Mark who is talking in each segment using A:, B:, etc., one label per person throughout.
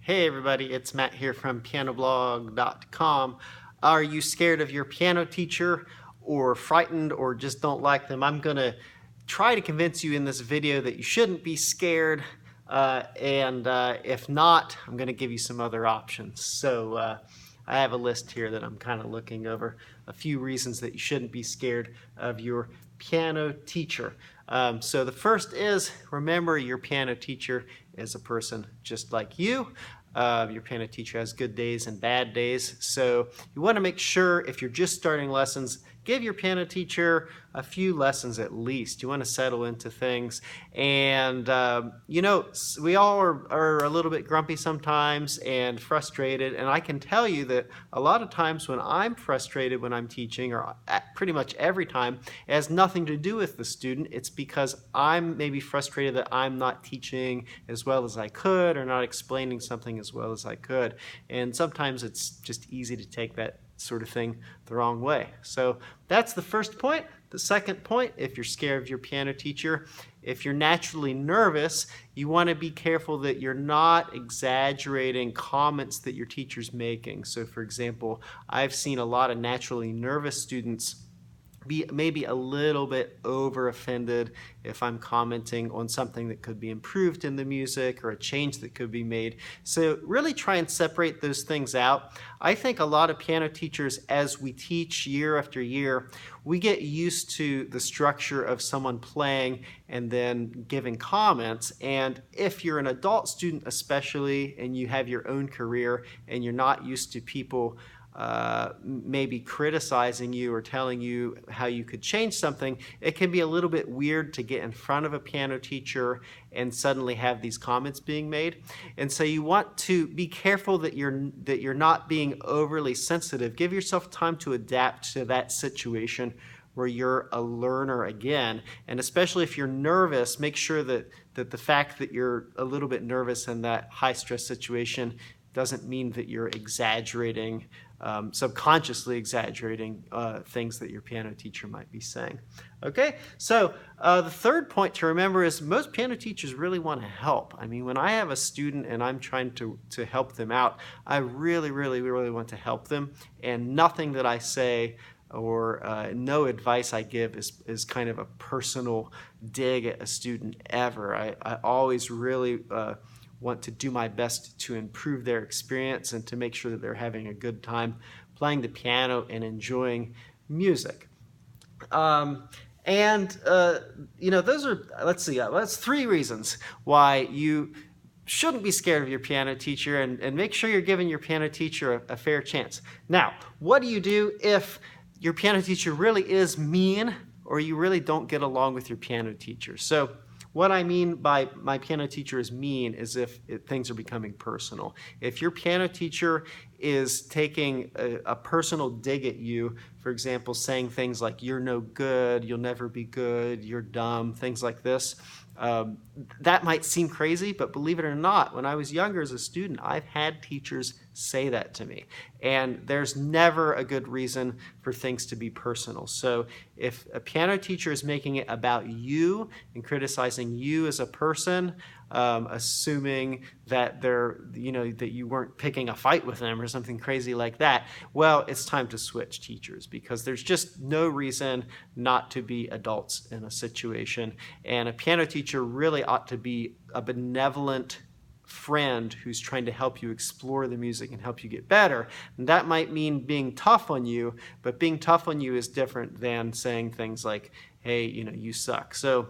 A: Hey everybody, it's Matt here from pianoblog.com. Are you scared of your piano teacher or frightened or just don't like them? I'm going to try to convince you in this video that you shouldn't be scared. If not, I'm going to give you some other options. I have a list here that I'm kind of looking over a few reasons that you shouldn't be scared of your piano teacher. So the first is, remember your piano teacher is a person just like you. Your piano teacher has good days and bad days. So you want to make sure if you're just starting lessons, give your piano teacher a few lessons at least. You want to settle into things. And, we all are a little bit grumpy sometimes and frustrated. And I can tell you that a lot of times when I'm frustrated when I'm teaching, or pretty much every time, it has nothing to do with the student. It's because I'm maybe frustrated that I'm not teaching as well as I could or not explaining something as well as I could. And sometimes it's just easy to take that sort of thing the wrong way. So that's the first point. The second point, if you're scared of your piano teacher, if you're naturally nervous, you want to be careful that you're not exaggerating comments that your teacher's making. So for example, I've seen a lot of naturally nervous students be maybe a little bit over offended if I'm commenting on something that could be improved in the music or a change that could be made. So really try and separate those things out. I think a lot of piano teachers, as we teach year after year, we get used to the structure of someone playing and then giving comments. And if you're an adult student especially, and you have your own career and you're not used to people maybe criticizing you or telling you how you could change something, it can be a little bit weird to get in front of a piano teacher and suddenly have these comments being made. And so you want to be careful that you're not being overly sensitive. Give yourself time to adapt to that situation where you're a learner again. And especially if you're nervous, make sure that the fact that you're a little bit nervous in that high stress situation doesn't mean that you're exaggerating, subconsciously exaggerating things that your piano teacher might be saying. Okay, so the third point to remember is most piano teachers really want to help. I mean, when I have a student and I'm trying to help them out, I really want to help them, and nothing that I say or no advice I give is kind of a personal dig at a student ever. I always really want to do my best to improve their experience and to make sure that they're having a good time playing the piano and enjoying music. Those are, that's three reasons why you shouldn't be scared of your piano teacher, and make sure you're giving your piano teacher a fair chance. Now, what do you do if your piano teacher really is mean or you really don't get along with your piano teacher? So what I mean by my piano teacher is mean is if things are becoming personal. If your piano teacher is taking a personal dig at you, for example, saying things like, you're no good, you'll never be good, you're dumb, things like this, that might seem crazy, but believe it or not, when I was younger as a student, I've had teachers say that to me. And there's never a good reason for things to be personal. So if a piano teacher is making it about you and criticizing you as a person, assuming that that you weren't picking a fight with them or something crazy like that, well, it's time to switch teachers, because there's just no reason not to be adults in a situation. And a piano teacher really ought to be a benevolent friend who's trying to help you explore the music and help you get better. And that might mean being tough on you, but being tough on you is different than saying things like, hey, you suck. So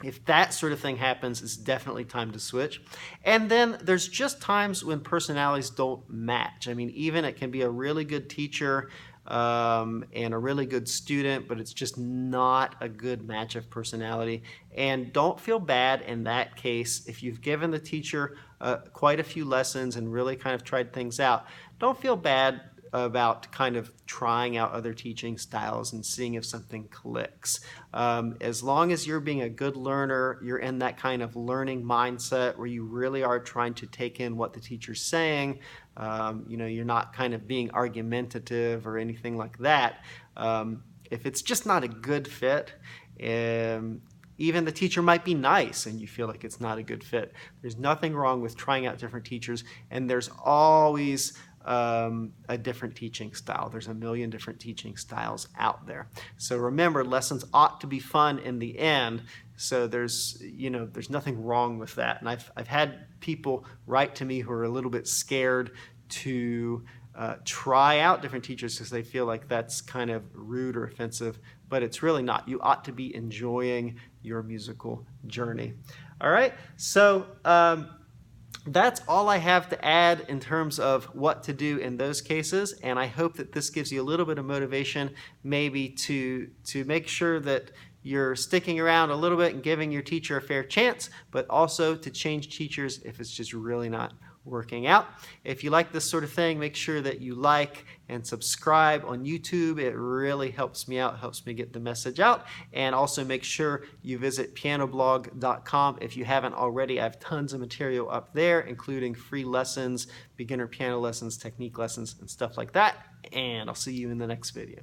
A: if that sort of thing happens, it's definitely time to switch. And then there's just times when personalities don't match. I mean, even it can be a really good teacher and a really good student, but it's just not a good match of personality. And don't feel bad in that case. If you've given the teacher quite a few lessons and really kind of tried things out, don't feel bad about kind of trying out other teaching styles and seeing if something clicks. As long as you're being a good learner, you're in that kind of learning mindset where you really are trying to take in what the teacher's saying, you're not kind of being argumentative or anything like that. If it's just not a good fit, Even the teacher might be nice and you feel like it's not a good fit. There's nothing wrong with trying out different teachers, and there's always a different teaching style. There's a million different teaching styles out there. So remember, lessons ought to be fun in the end. So there's nothing wrong with that. And I've had people write to me who are a little bit scared to try out different teachers because they feel like that's kind of rude or offensive, but it's really not. You ought to be enjoying your musical journey. All right, so that's all I have to add in terms of what to do in those cases, and I hope that this gives you a little bit of motivation maybe to make sure that you're sticking around a little bit and giving your teacher a fair chance, but also to change teachers if it's just really not working out. If you like this sort of thing, make sure that you like and subscribe on YouTube. It really helps me out, helps me get the message out. And also make sure you visit pianoblog.com. If you haven't already, I have tons of material up there, including free lessons, beginner piano lessons, technique lessons, and stuff like that. And I'll see you in the next video.